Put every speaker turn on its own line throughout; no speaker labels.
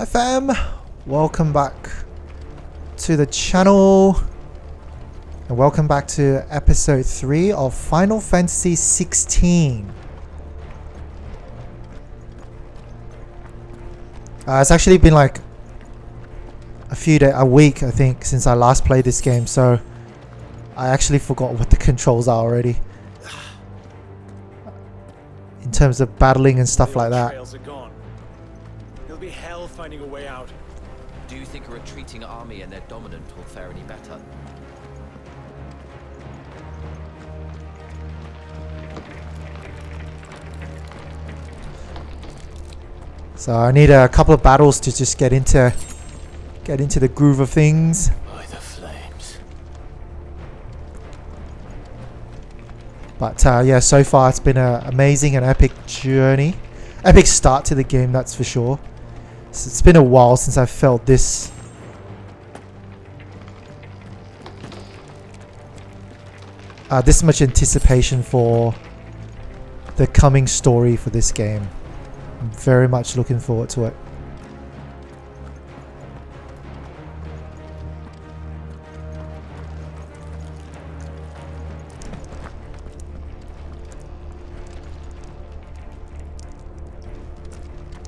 Hi fam, welcome back to the channel and welcome back to episode 3 of Final Fantasy 16. It's actually been like a week I think since I last played this game, so I actually forgot what the controls are already in terms of battling and stuff like that.
Be hell finding a way out.
Do you think a retreating army and their dominant will fare any better?
So I need a couple of battles to just get into the groove of things.
By the flames.
But yeah, so far it's been an amazing and epic journey. Epic start to the game, that's for sure. So it's been a while since I felt this this much anticipation for the coming story for this game. I'm very much looking forward to it.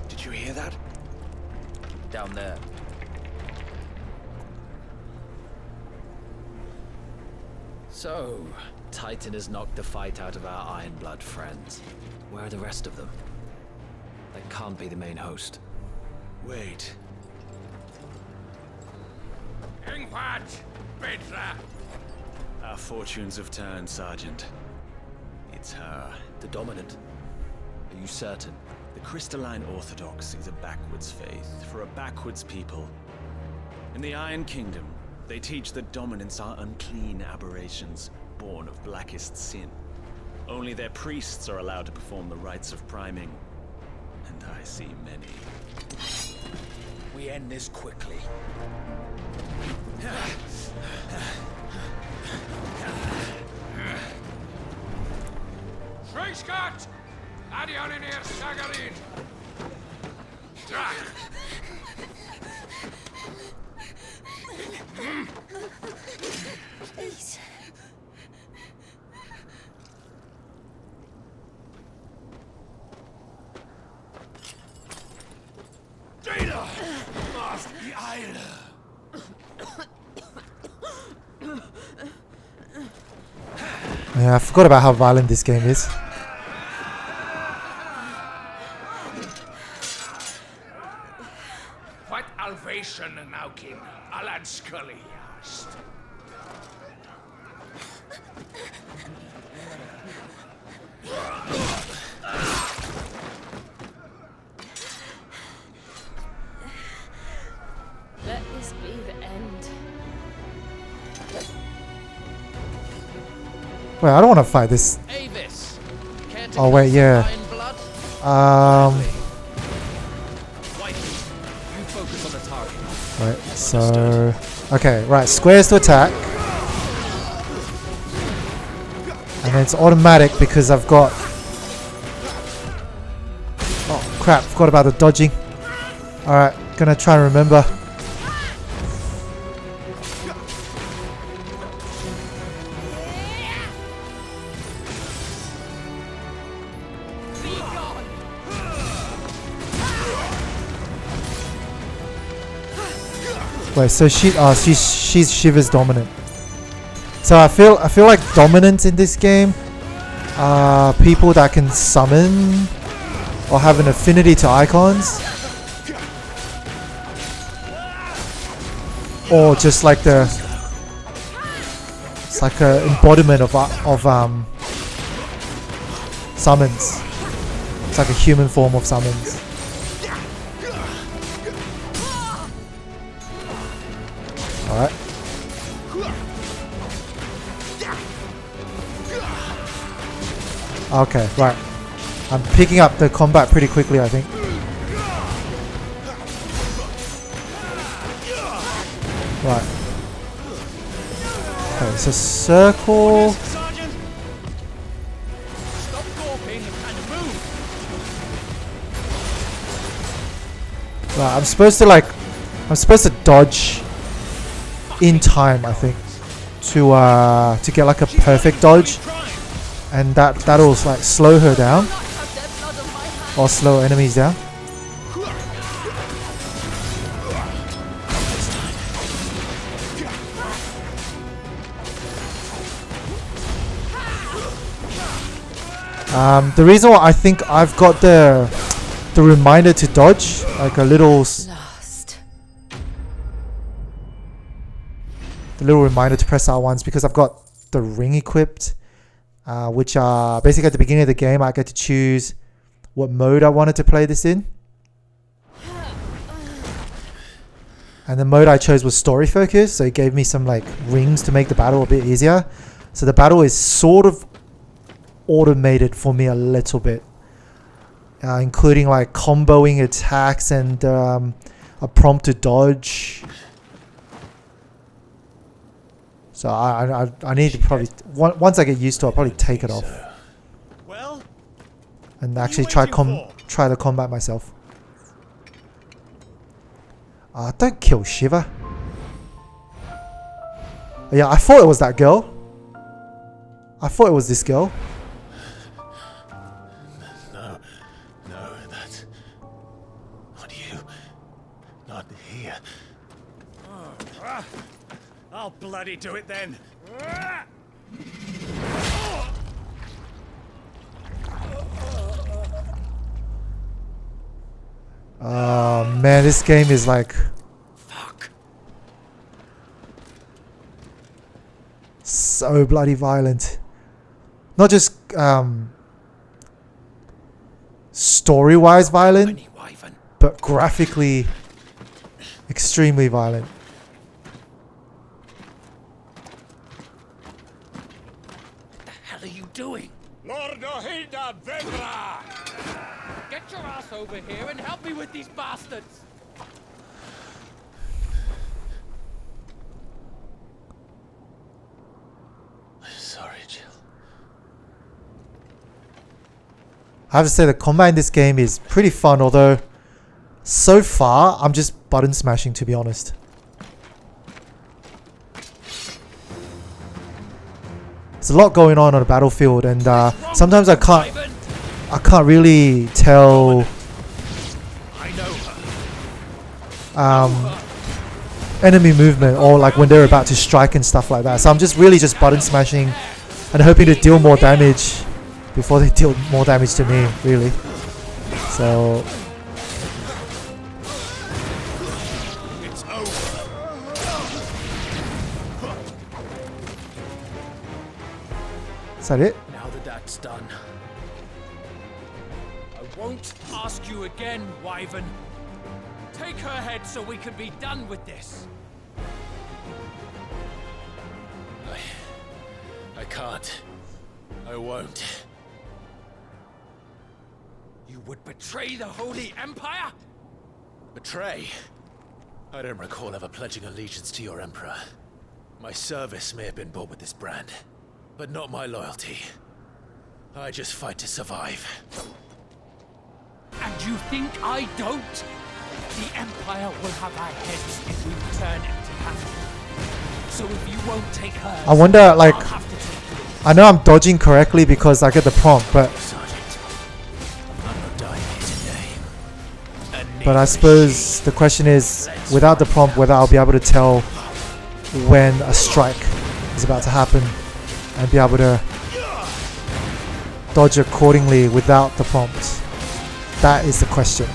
Did you hear that?
Down there. So, Titan has knocked the fight out of our Ironblood friends. Where are the rest of them? That can't be the main host.
Wait. Our fortunes have turned, Sergeant. It's her.
The dominant? Are you certain?
The Crystalline Orthodox is a backwards faith for a backwards people. In the Iron Kingdom, they teach that dominants are unclean aberrations, born of blackest sin. Only their priests are allowed to perform the rites of priming. And I see many.
We end this quickly.
Scott! Adion in here, Sagarin!
Please.
Data! Must be Isla!
Yeah, I forgot about how violent this game is.
What Alvation Naukin, Alan Scully asked.
Let this be the end.
Wait, I don't want to fight this.
Avis! Care to
Oh wait, yeah.
Ironblood? White, you focus on the target.
Right, so okay, right, squares to attack. And it's automatic because I've got... Oh crap, forgot about the dodging. Alright, gonna try and remember. Wait, so she's Shiva's dominant. So I feel like dominant in this game are people that can summon or have an affinity to icons, or just like it's like a embodiment of summons. It's like a human form of summons. Alright. Okay, right. I'm picking up the combat pretty quickly, I think. Right. Okay, so circle.
Sergeant! Stop gawping and move!
I'm supposed to dodge in time, I think, to get like a perfect dodge, and that'll like slow her down or slow enemies down. The reason why I think I've got the reminder to dodge, like a little the little reminder to press R1 is because I've got the ring equipped, which are basically at the beginning of the game I get to choose what mode I wanted to play this in. And the mode I chose was story focused, so it gave me some like rings to make the battle a bit easier. So the battle is sort of automated for me a little bit, including like comboing attacks and a prompt to dodge. So I need to probably once I get used to it, I'll probably take it off and actually try the combat myself. Don't kill Shiva. Yeah, I thought it was that girl. I thought it was this girl.
No, that's not you. Not here. I'll bloody do it then.
Oh man, this game is like so bloody violent. Not just story-wise violent, but graphically extremely violent.
What the hell are you doing? Lord Ohida Vedra! Get your ass over here and help me with these bastards!
I'm sorry, Jill.
I have to say the combat in this game is pretty fun, although so far I'm just button smashing, to be honest. There's a lot going on a battlefield, and sometimes I can't really tell enemy movement or like when they're about to strike and stuff like that. So I'm just really just button smashing and hoping to deal more damage before they deal more damage to me, really. So
It's over.
is that it?
Now that that's done,
I won't ask you again, Wyvern. Take her head so we can be done with this.
I can't. I won't.
You would betray the Holy Empire?
Betray? I don't recall ever pledging allegiance to your Emperor. My service may have been bought with this brand, but not my loyalty. I just fight to survive.
And you think I don't? The Empire will have our heads if we return empty-handed. So if you won't take hers,
I wonder, like,
I'll have to take yours.
I know I'm dodging correctly because I get the prompt, but
Sergeant, I'm not dying here today.
I suppose the question is, without the prompt, whether I'll be able to tell when a strike is about to happen and be able to dodge accordingly without the prompt. That is the question.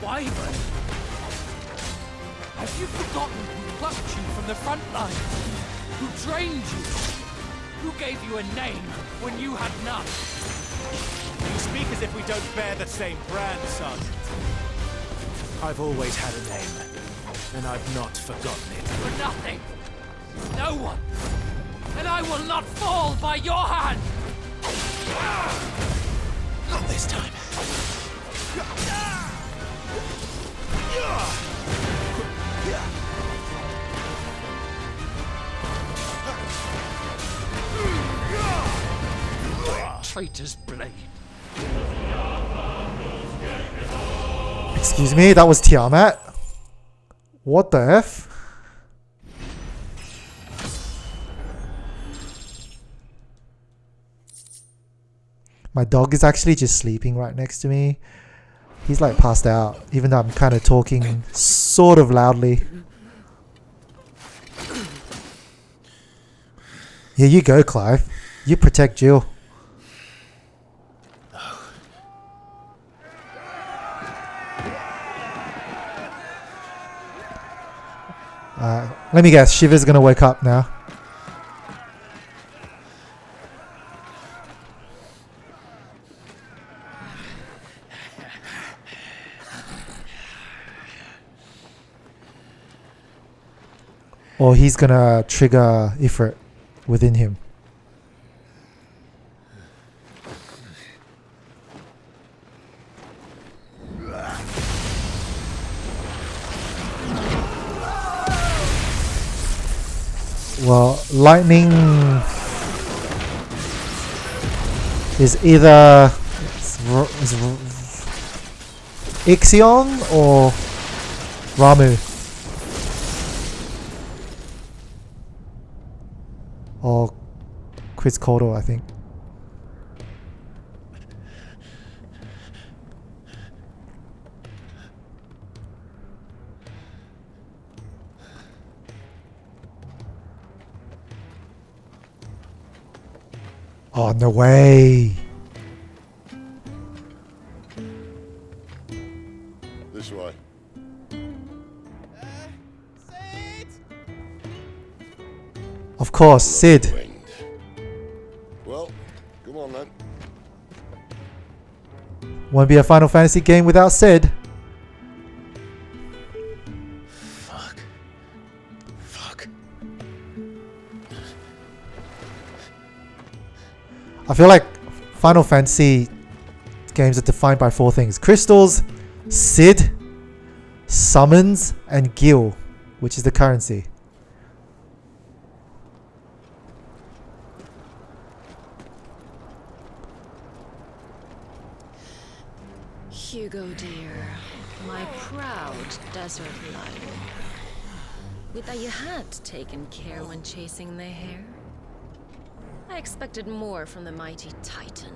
Wyvern! Have you forgotten who plucked you from the front line? Who trained you? Who gave you a name when you had none?
You speak as if we don't bear the same brand, Sergeant. I've always had a name, and I've not forgotten it.
For nothing! No one! And I will not fall by your hand!
Not this time.
Traitor's blade.
Excuse me, that was Tiamat. What the F? My dog is actually just sleeping right next to me. He's like passed out, even though I'm kind of talking sort of loudly. Here you go, Clive. You protect Jill. Let me guess, Shiva's gonna wake up now. Or he's gonna trigger Ifrit within him. Well, lightning is either Ixion or Ramu. Or Quetzalcoatl, I think. Oh, no way.
This way.
Of course, Sid.
Well, come on then.
Won't be a Final Fantasy game without Sid.
Fuck.
I feel like Final Fantasy games are defined by 4 things: crystals, Sid, summons, and gil, which is the currency.
Hugo, dear, my proud desert lion. With that you had taken care when chasing the hare. I expected more from the mighty Titan.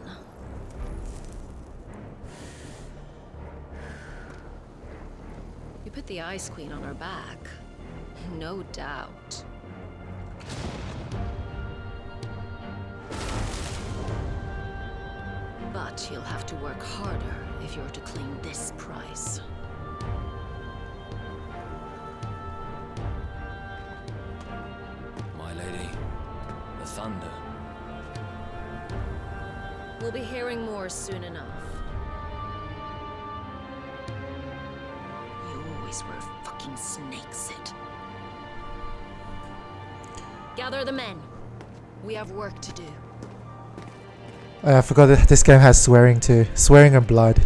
You put the Ice Queen on her back, no doubt. But you'll have to work harder if you're to claim this prize.
My lady, the thunder.
We'll be hearing more soon enough. You always were a fucking snake, Sid. Gather the men. We have work to do.
I forgot that this game has swearing too. Swearing and blood.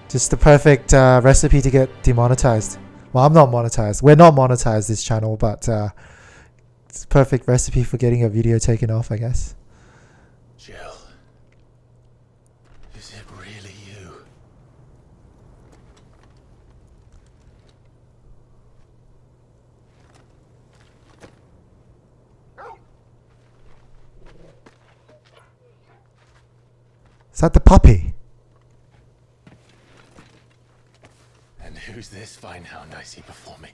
Just the perfect recipe to get demonetized. Well, I'm not monetized. We're not monetized this channel, but it's a perfect recipe for getting a video taken off, I guess.
Jill. Is it really you?
Is that the puppy?
And who's this fine hound I see before me?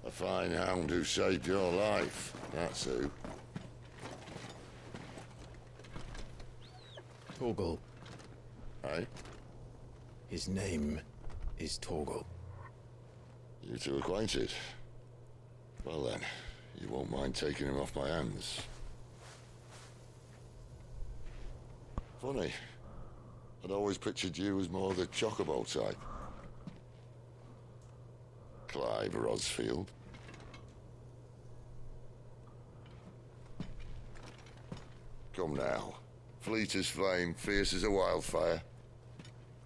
A fine hound who saved your life. That's who.
Torgal.
Hey,
His name is Torgal.
you two acquainted? Well then, you won't mind taking him off my hands. Funny. I'd always pictured you as more the chocobo type. Clive Rosfield. Come now. Fleet as flame, fierce as a wildfire.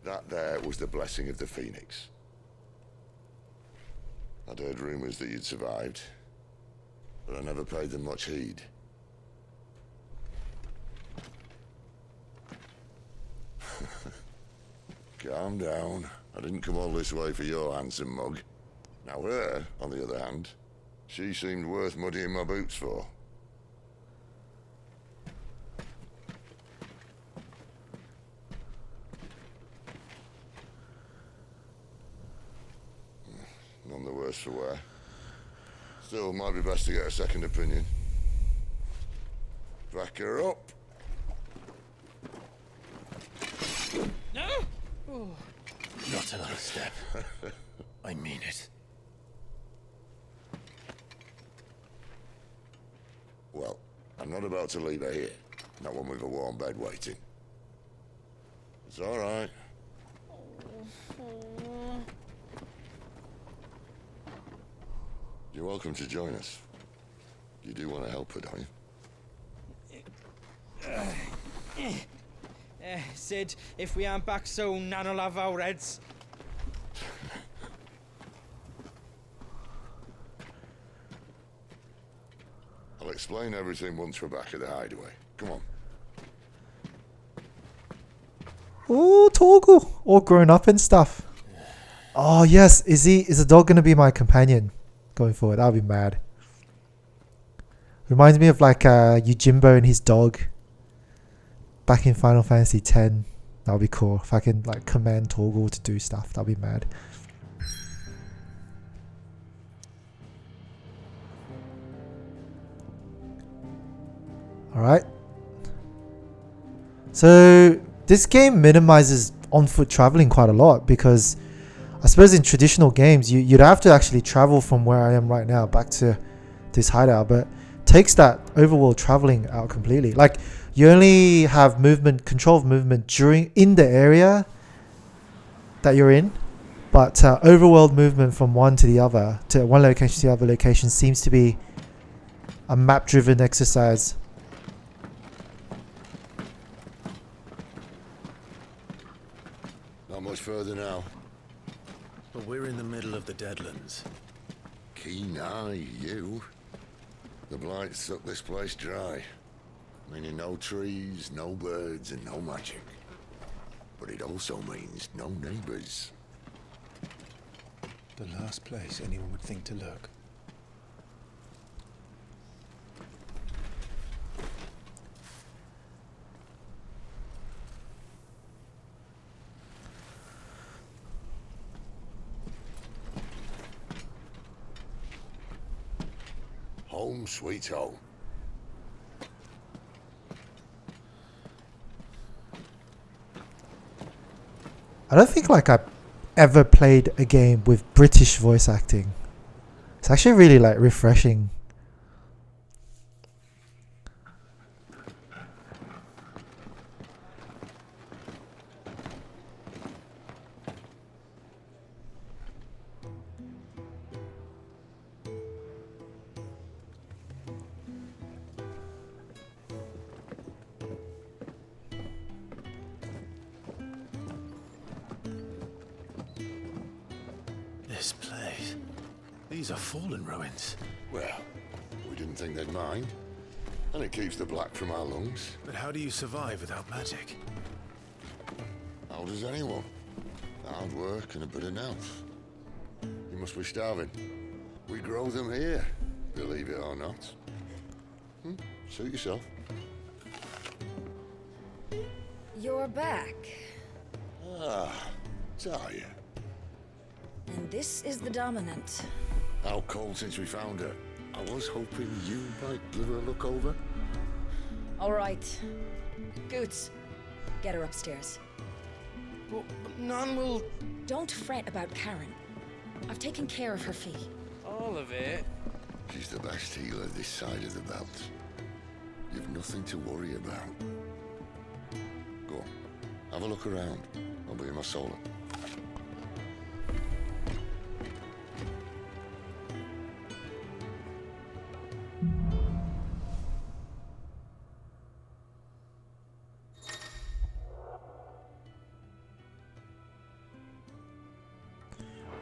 That there was the blessing of the Phoenix. I'd heard rumors that you'd survived, but I never paid them much heed. Calm down. I didn't come all this way for your handsome mug. Now her, on the other hand, she seemed worth muddying my boots for. None the worse for wear. Still, might be best to get a second opinion. Back her up.
No? Oh.
Not another step. I mean it.
Well, I'm not about to leave her here. Not one with a warm bed waiting. It's all right. You're welcome to join us. You do want to help her, don't you?
Sid, if we aren't back soon, Nan'll have our heads.
I'll explain everything once we're back at the hideaway. Come on.
Ooh, Torgal. All grown up and stuff. Oh, yes. Is the dog going to be my companion going forward? That'll be mad. Reminds me of like Yojimbo and his dog back in Final Fantasy X. That'll be cool. If I can like command Torgal to do stuff, that'll be mad. Alright. So this game minimizes on-foot traveling quite a lot, because I suppose in traditional games you'd have to actually travel from where I am right now back to this hideout, but takes that overworld traveling out completely. Like, you only have control of movement in the area that you're in, but overworld movement from one to the other, to one location to the other location, seems to be a map-driven exercise.
Not much further now.
But we're in the middle of the Deadlands.
Keen eye, you. The blight sucked this place dry. Meaning no trees, no birds, and no magic. But it also means no neighbors.
The last place anyone would think to look.
Home sweet home.
I don't think like I ever played a game with British voice acting. It's actually really like refreshing.
This place. These are fallen ruins.
Well, we didn't think they'd mind. And it keeps the black from our lungs.
But how do you survive without magic?
How does anyone? Hard work and a bit of nous. You must be starving. We grow them here, believe it or not. Suit yourself.
You're back.
Ah, Talia.
And this is the Dominant.
How cold since we found her. I was hoping you might give her a look over.
All right. Goots, get her upstairs.
But none will...
Don't fret about Karen. I've taken care of her fee.
All of it?
She's the best healer this side of the belt. You've nothing to worry about. Go on, have a look around. I'll be in my solar.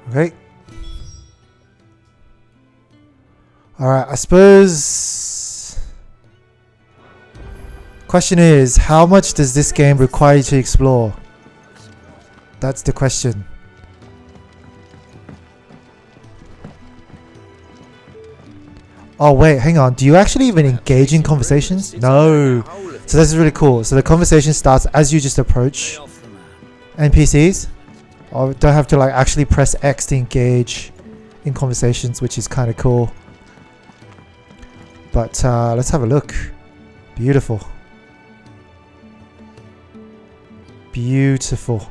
Okay. Alright, I suppose... Question is, how much does this game require you to explore? That's the question. Oh wait, hang on. Do you actually even engage in conversations? No. So this is really cool. So the conversation starts as you just approach NPCs. Or don't have to like actually press X to engage in conversations, which is kind of cool. But let's have a look. Beautiful. Beautiful.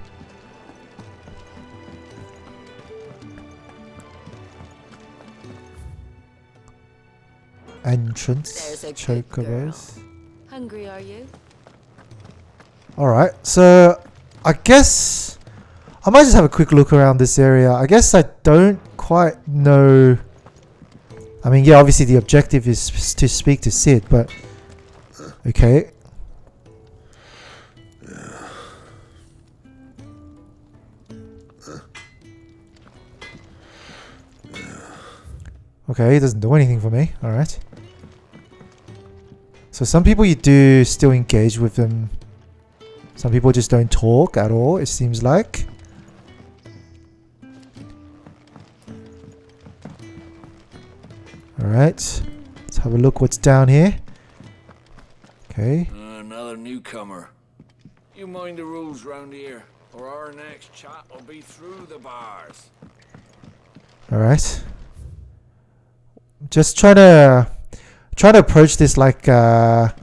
Entrance. Chocobos.
Hungry, are you?
Alright, so I guess I might just have a quick look around this area. I guess I don't quite know. I mean, yeah, obviously the objective is to speak to Sid, but okay. Okay, he doesn't do anything for me. Alright. So some people you do still engage with them. Some people just don't talk at all, it seems like. Alright. Let's have a look what's down here. Okay.
Another newcomer. You mind the rules round here, or our next chat will be through the bars.
Alright. Just try to approach this like the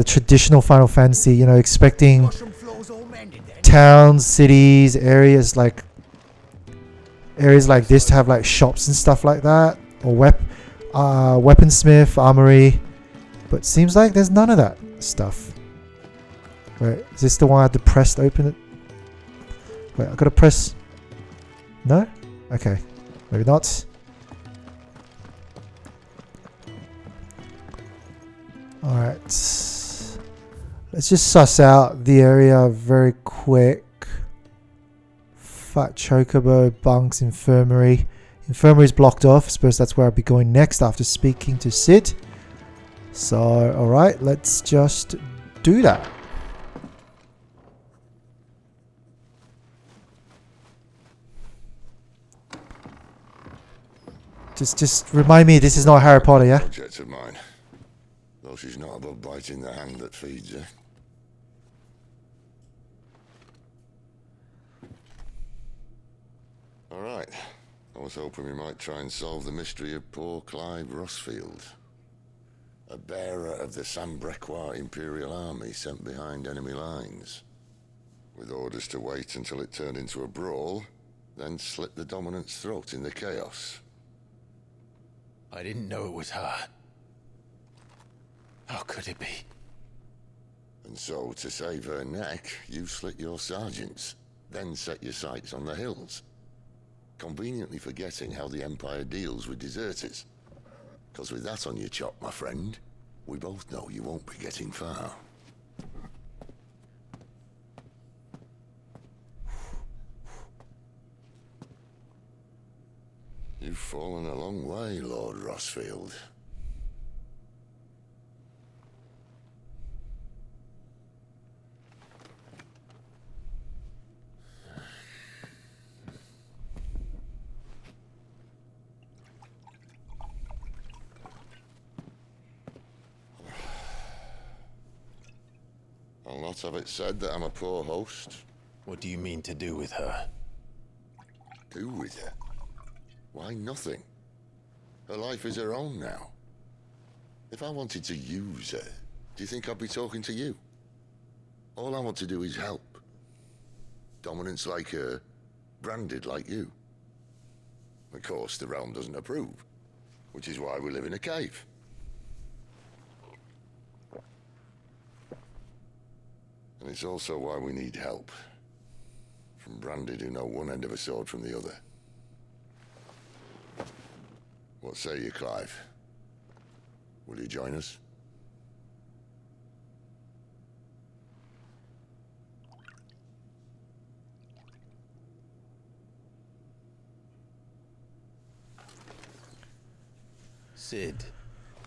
traditional Final Fantasy, you know, expecting towns, cities, areas like this to have like shops and stuff like that, or weaponsmith, armory, but seems like there's none of that stuff. Wait, is this the one I had to press to open it? Wait, I gotta press. No? Okay, maybe not. Alright, let's just suss out the area very quick. Fat Chocobo, bunks, infirmary. Infirmary's blocked off. I suppose that's where I'll be going next after speaking to Sid. So, alright, let's just do that. Just remind me this is not Harry Potter, yeah?
Project of mine. Though she's not above biting the hand that feeds her. Alright. I was hoping we might try and solve the mystery of poor Clive Rossfield. A bearer of the Sambrequois Imperial Army sent behind enemy lines. With orders to wait until it turned into a brawl, then slit the dominant's throat in the chaos.
I didn't know it was her. How could it be?
And so, to save her neck, you slit your sergeants, then set your sights on the hills. Conveniently forgetting how the Empire deals with deserters. Because with that on your chop, my friend, we both know you won't be getting far. You've fallen a long way, Lord Rossfield. I'll not have it said that I'm a poor host.
What do you mean to do with her?
Do with her? Why, nothing. Her life is her own now. If I wanted to use her, do you think I'd be talking to you? All I want to do is help. Dominants like her, branded like you. Of course, the realm doesn't approve, which is why we live in a cave. And it's also why we need help. From branded who know one end of a sword from the other. What say you, Clive? Will you join us?
Sid,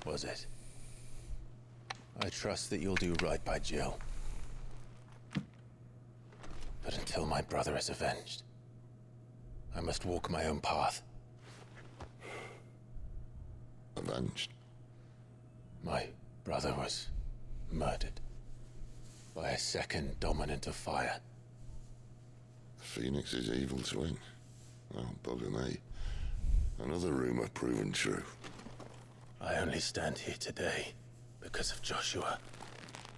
was it? I trust that you'll do right by Jill.
But until my brother is avenged, I must walk my own path.
Avenged?
My brother was murdered by a second dominant of fire.
Phoenix's evil twin. Oh, bugger me. Another rumor proven true.
I only stand here today because of Joshua.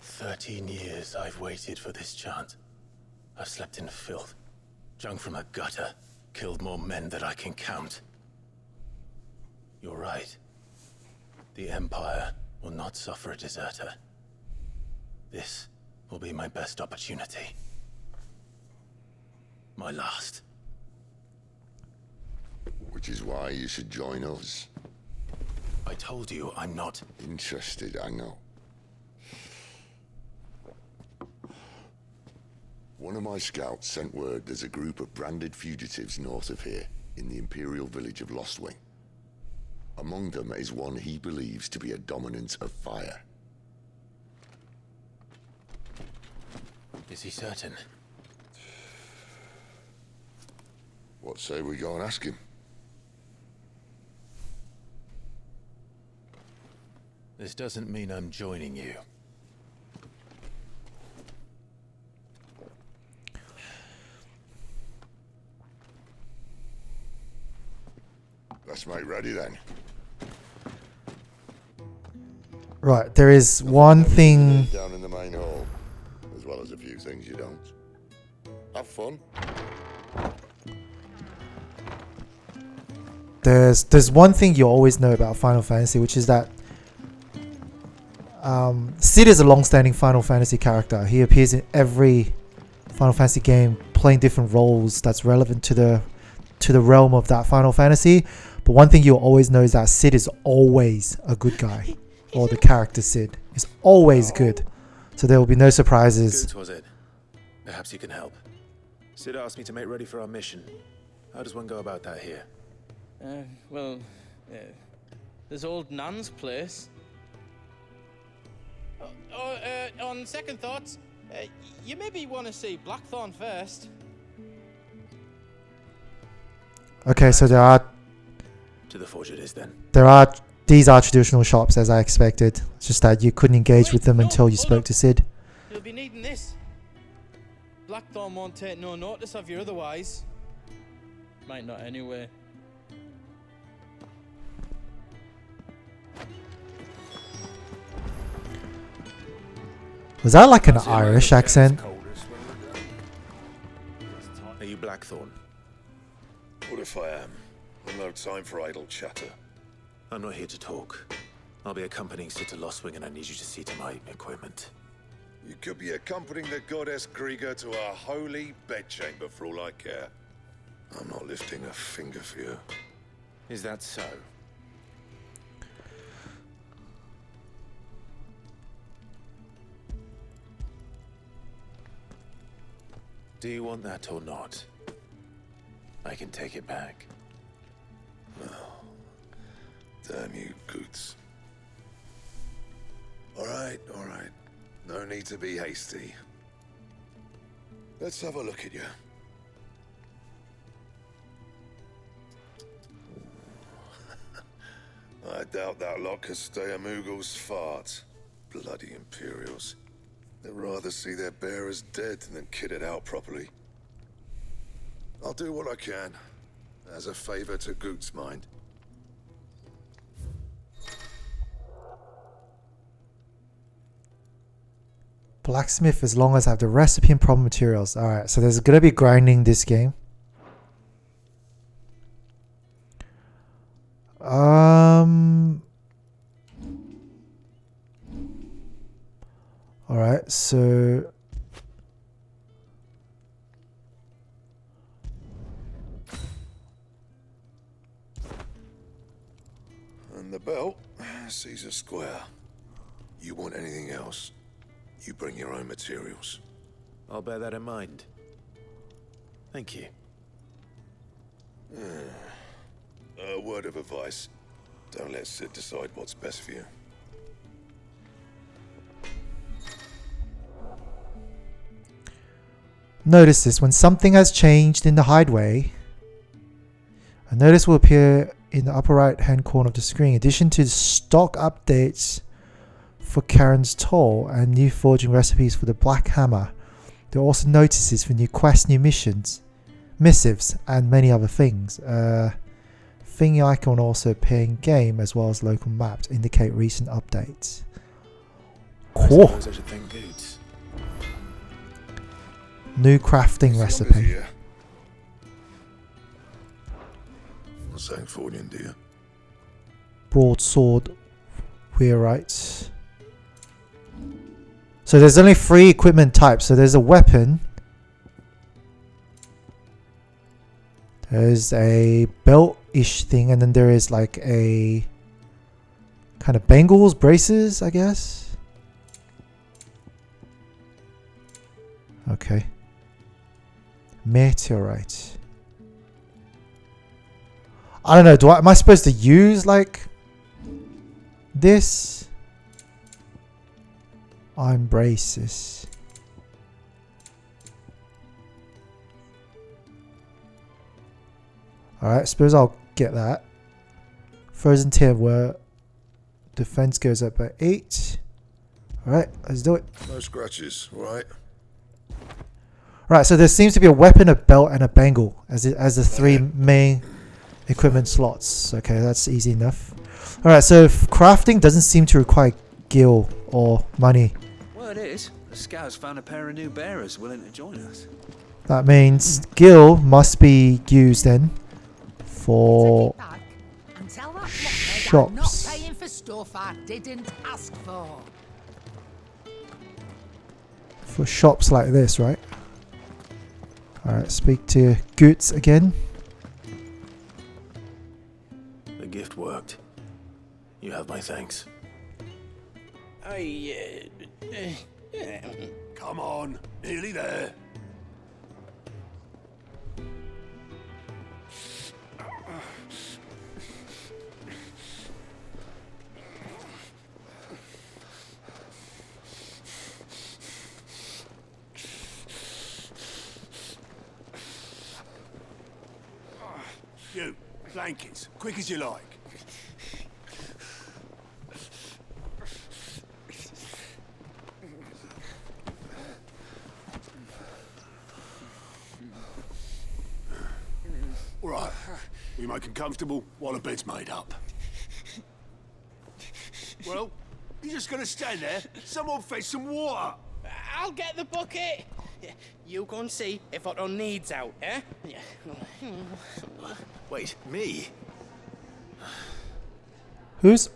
13 years I've waited for this chance. I've slept in filth, drunk from a gutter, killed more men than I can count. You're right. The Empire will not suffer a deserter. This will be my best opportunity. My last.
Which is why you should join us.
I told you I'm not
Interested, I know. One of my scouts sent word there's a group of branded fugitives north of here, in the Imperial village of Lostwing. Among them is one he believes to be a dominant of fire.
Is he certain?
What say we go and ask him?
This doesn't mean I'm joining you.
Let's make ready then.
Right, there is one thing.
Down in the main hall, as well as a few things you don't. Have fun.
There's one thing you always know about Final Fantasy, which is that Sid is a long-standing Final Fantasy character. He appears in every Final Fantasy game, playing different roles that's relevant to the realm of that Final Fantasy. But one thing you'll always know is that Sid is always a good guy, or the character Sid is always good. So there will be no surprises.
Good was it? Perhaps you can help. Sid asked me to make ready for our mission. How does one go about that here?
Well, there's old Nan's place. On second thoughts, you maybe want to see Blackthorn first.
Okay, so there are
To the forge it is then.
these are traditional shops as I expected. It's just that you couldn't engage with them until you spoke to Sid.
You'll be needing this. Blackthorn won't take no notice of you otherwise. Might not anyway.
Was that like an Irish accent?
Are you Blackthorn?
What if I am? I've no time for idle chatter.
I'm not here to talk. I'll be accompanying Sid to Lostwing and I need you to see to my equipment.
You could be accompanying the goddess Griga to our holy bedchamber for all I care. I'm not lifting a finger for you.
Is that so? Do you want that or not? I can take it back.
Damn you, Goots. All right. No need to be hasty. Let's have a look at you. I doubt that lot could stay a Moogle's fart. Bloody Imperials. They'd rather see their bearers dead than kitted out properly. I'll do what I can, as a favor to Goot's mind.
Blacksmith as long as I have the recipe and proper materials. Alright, so there's gonna be grinding this game. Alright, so
And the belt sees a square. You want anything else? You bring your own materials.
I'll bear that in mind. Thank you.
A word of advice. Don't let Sid decide what's best for you.
Notice this. When something has changed in the hideaway, a notice will appear in the upper right hand corner of the screen. In addition to stock updates for Karen's Toll and new forging recipes for the Black Hammer, there are also notices for new quests, new missions, missives, and many other things. Thingy icon also appear in game as well as local maps to indicate recent updates. Cool.
I should thank Goods.
New crafting recipe.
What's that forging, dear?
Broadsword wheelwright. So there's only 3 equipment types. So there's a weapon. There's a belt-ish thing, and then there is like a kind of bangles, braces, I guess. Okay. Meteorite. I don't know. Am I supposed to use like this? I'm braces. Alright, suppose I'll get that. Frozen tier where defense goes up by 8. Alright, let's do it.
No scratches, right?
Right, so there seems to be a weapon, a belt, and a bangle as the 3 main equipment slots. Okay, that's easy enough. Alright, so crafting doesn't seem to require gil or money.
Well, it is. The scouts found a pair of new bearers willing to join us.
That means gil must be used then for shops.
Not paying for stuff I didn't ask for.
For shops like this, right? Alright, speak to Goots again.
The gift worked. You have my thanks.
Come on, nearly there. You, blankets, quick as you like. All right, we make 'em comfortable while the bed's made up. Well, you're just gonna stand there? Someone fetch some water.
I'll get the bucket. You go and see if Otto needs out, eh?
Wait, me?
Who's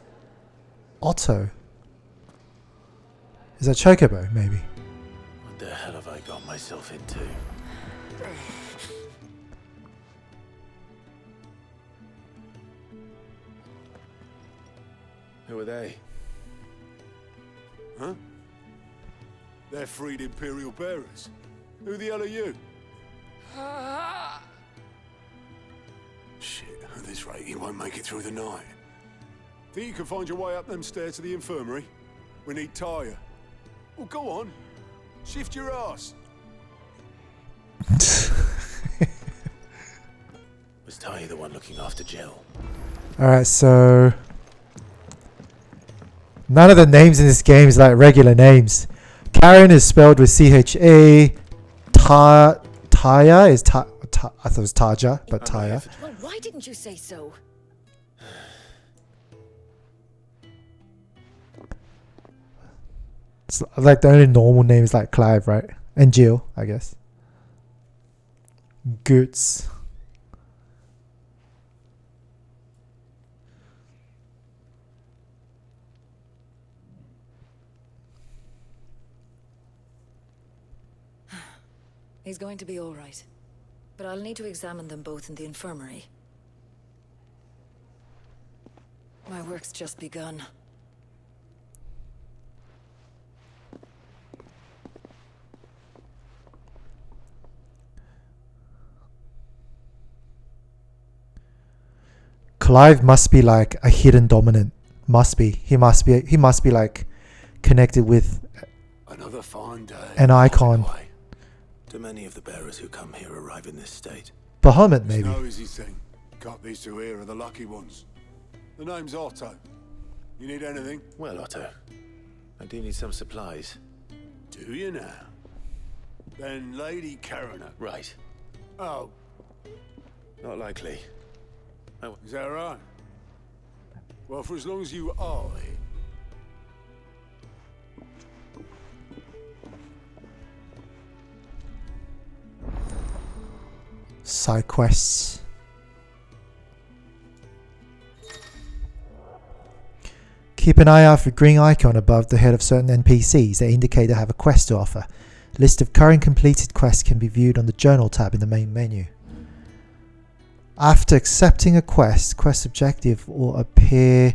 Otto? Is that Chocobo, maybe?
What the hell have I got myself into? Who are they?
Huh? They're freed Imperial bearers. Who the hell are you? Shit, at this rate, you won't make it through the night. Think you can find your way up them stairs to the infirmary? We need Tyre. Well, go on. Shift your ass.
Was Ty the one looking after Jill?
Alright, so none of the names in this game is like regular names. Karen is spelled with C-H-A. Taya is I thought it was Taja, but Taya.
Well, why didn't you say so?
It's like the only normal name is like Clive, right? And Jill, I guess. Goots.
He's going to be all right. But I'll need to examine them both in the infirmary. My work's just begun.
Clive must be like a hidden dominant. Must be. He must be like connected with
Another fine day.
an icon.
Do many of the bearers who come here arrive in this state?
Bahamut,
It's
maybe.
no easy thing. Got these two here are the lucky ones. The name's Otto. You need anything?
Well, Otto, I do need some supplies.
Do you now? Then Lady Coroner.
Right.
Oh,
Not likely.
is that right? Well, for as long as you are here.
Side quests. Keep an eye out for a green icon above the head of certain NPCs that indicate they have a quest to offer. List of current completed quests can be viewed on the Journal tab in the main menu. After accepting a quest, quest objective will appear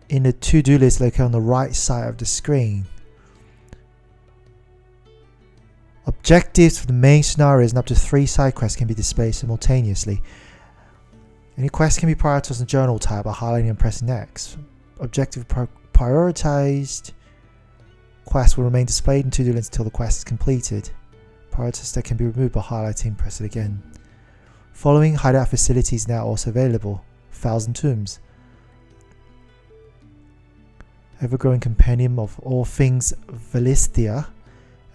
in the to-do list located on the right side of the screen. Objectives for the main scenarios and up to 3 side quests can be displayed simultaneously. Any quest can be prioritized on the Journal tab by highlighting and pressing X. Objective prioritized quest will remain displayed in to-do list until the quest is completed. Prioritized that can be removed by highlighting and press it again. Following hideout facilities now also available. 1,000 Tombs. Ever-growing compendium of all things Velistia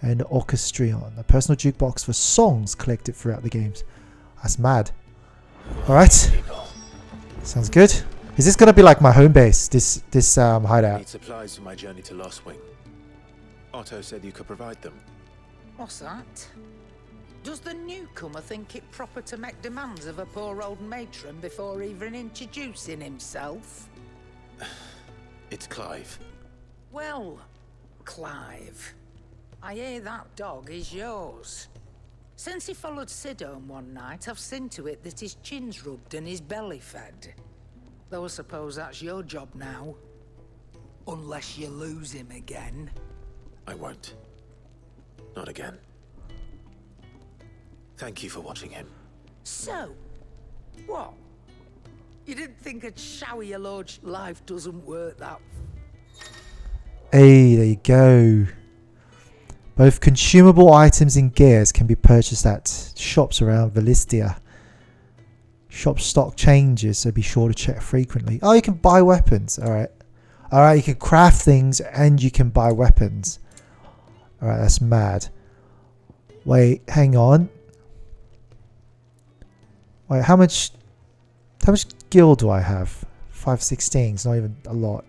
and Orchestrion. A personal jukebox for songs collected throughout the games. That's mad. Alright. Sounds good. Is this gonna be like my home base, this
I
hideout?
need supplies for my journey to Lost Wing. Otto said you could provide them.
What's that? Does the newcomer think it proper to make demands of a poor old matron before even introducing himself?
It's Clive.
Well, Clive, I hear that dog is yours. Since he followed Sid home one night, I've seen to it that his chin's rubbed and his belly fed. Though I suppose that's your job now. Unless you lose him again.
I won't. Not again. Thank you for watching him.
So, what? You didn't think I'd shower your lord's life doesn't work that?
Hey, there you go. Both consumable items and gears can be purchased at shops around Velistia. Shop stock changes, so be sure to check frequently. Oh, you can buy weapons. Alright. Alright, you can craft things and you can buy weapons. Alright, that's mad. Wait, hang on. Wait, how much gil do I have? 516. It's not even a lot.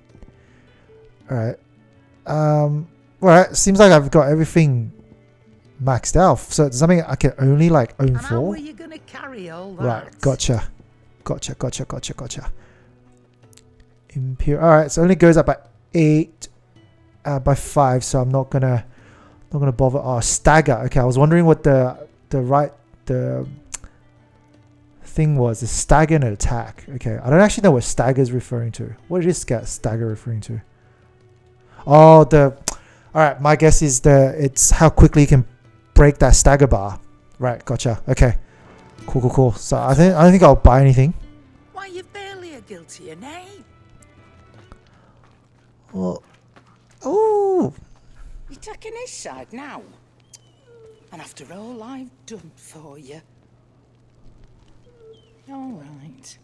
Alright. Well, seems like I've got everything maxed out. So does that mean I can only like own 4?
How are you gonna carry all that?
Right, gotcha. Imperial. Alright, so it only goes up by 8 by 5, so I'm not gonna bother. Oh, stagger. Okay, I was wondering what the thing was. The stagger and attack. Okay, I don't actually know what stagger is referring to. What is stagger referring to? Oh, alright, my guess is it's how quickly you can break that stagger bar. Right, gotcha. Okay. Cool. So I don't think I'll buy anything.
Why, you're barely a guilty of name.
Well, oh.
You're taking his side now. And after all I've done for you. Alright,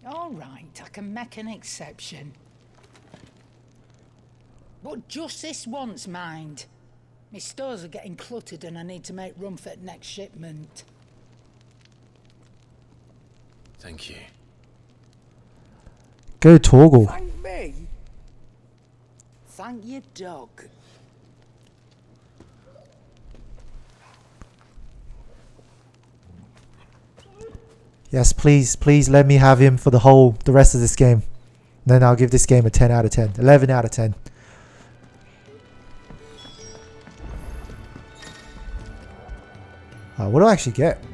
I can make an exception. But just this once, mind. My stores are getting cluttered and I need to make room for the next shipment.
Thank you.
Go Torgal.
Thank me? Thank your dog.
Yes, please let me have him for the rest of this game. Then I'll give this game a 10 out of 10. 11 out of 10. What do I actually get?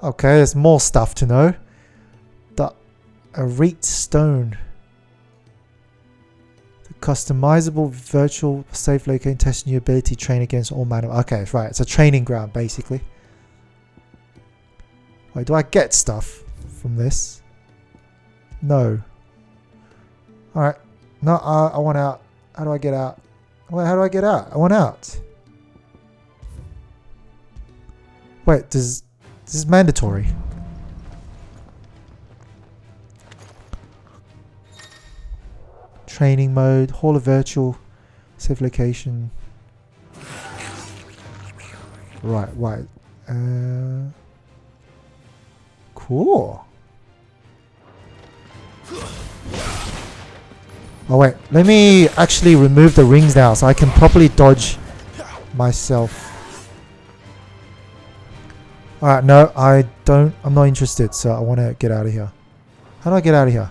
Okay, there's more stuff to know. A Reet Stone. The customizable virtual safe locating testing your ability to train against all manner. Okay, right. It's a training ground basically. Wait, do I get stuff from this? No. Alright. No, I want out. How do I get out? Wait, how do I get out? I want out. Wait, this is mandatory. Training mode, Hall of Virtual, save location. Right. Cool. Oh wait, let me actually remove the rings now so I can properly dodge myself. Alright, no, I'm not interested, so I want to get out of here. How do I get out of here?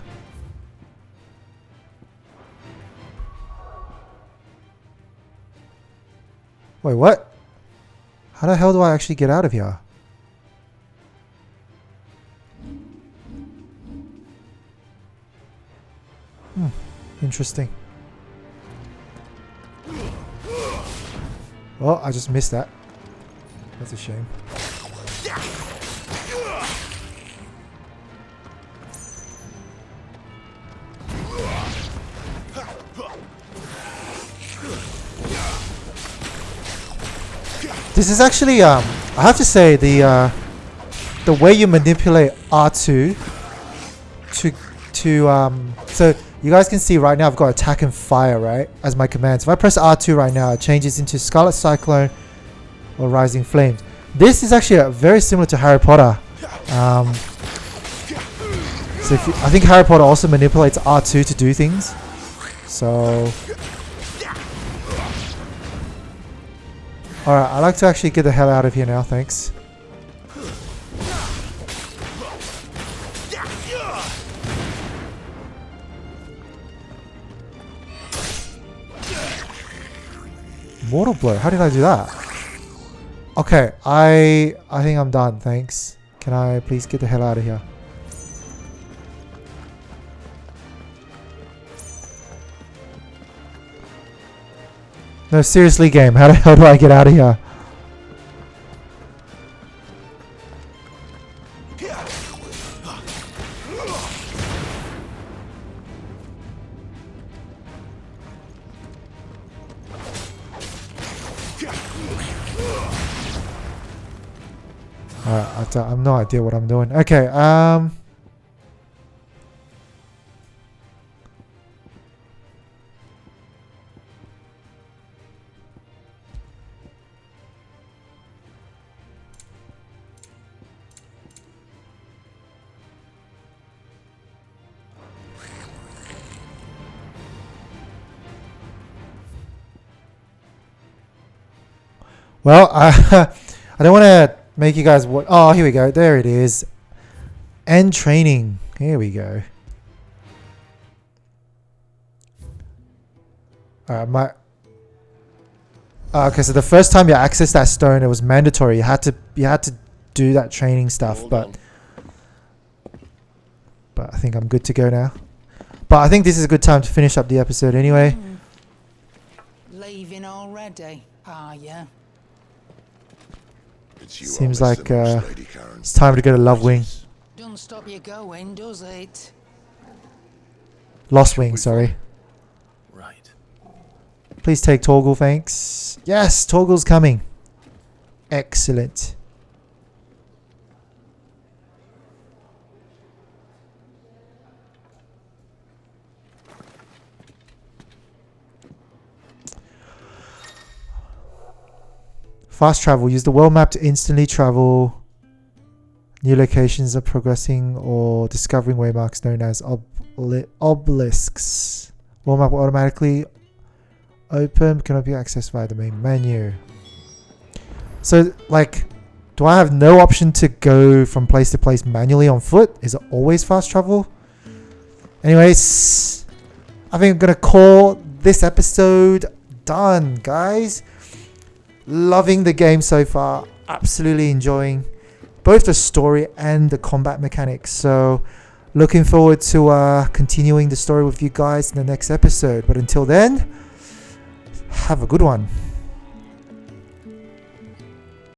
Wait, what? How the hell do I actually get out of here? Interesting. Oh, I just missed that. That's a shame. This is actually, I have to say, the way you manipulate R2 so you guys can see right now I've got attack and fire, right, as my commands. If I press R2 right now, it changes into Scarlet Cyclone or Rising Flames. This is actually very similar to Harry Potter. So I think Harry Potter also manipulates R2 to do things. So alright, I'd like to actually get the hell out of here now, thanks. Mortal Blow, how did I do that? Okay, I think I'm done, thanks. Can I please get the hell out of here? No, seriously game, how the hell do I get out of here? Alright, I have no idea what I'm doing. Okay, well, I don't want to make you guys what? Oh, here we go. There it is. End training. Here we go. Alright, okay, so the first time you accessed that stone, it was mandatory. You had to do that training stuff, but I think I'm good to go now. But I think this is a good time to finish up the episode anyway.
Leaving already, are ya?
Seems like it's time to go to Love Wing.
Don't stop you going, does it?
Lost Wing, sorry.
Right.
Please take Torgal, thanks. Yes, Torgal's coming. Excellent. Fast travel. Use the world map to instantly travel. New locations are progressing or discovering waymarks known as obelisks. World map will automatically open. Cannot be accessed via the main menu. So, like, do I have no option to go from place to place manually on foot? Is it always fast travel? Anyways, I think I'm going to call this episode done, guys. Loving the game so far. Absolutely enjoying both the story and the combat mechanics. So looking forward to continuing the story with you guys in the next episode. But until then, have a good one.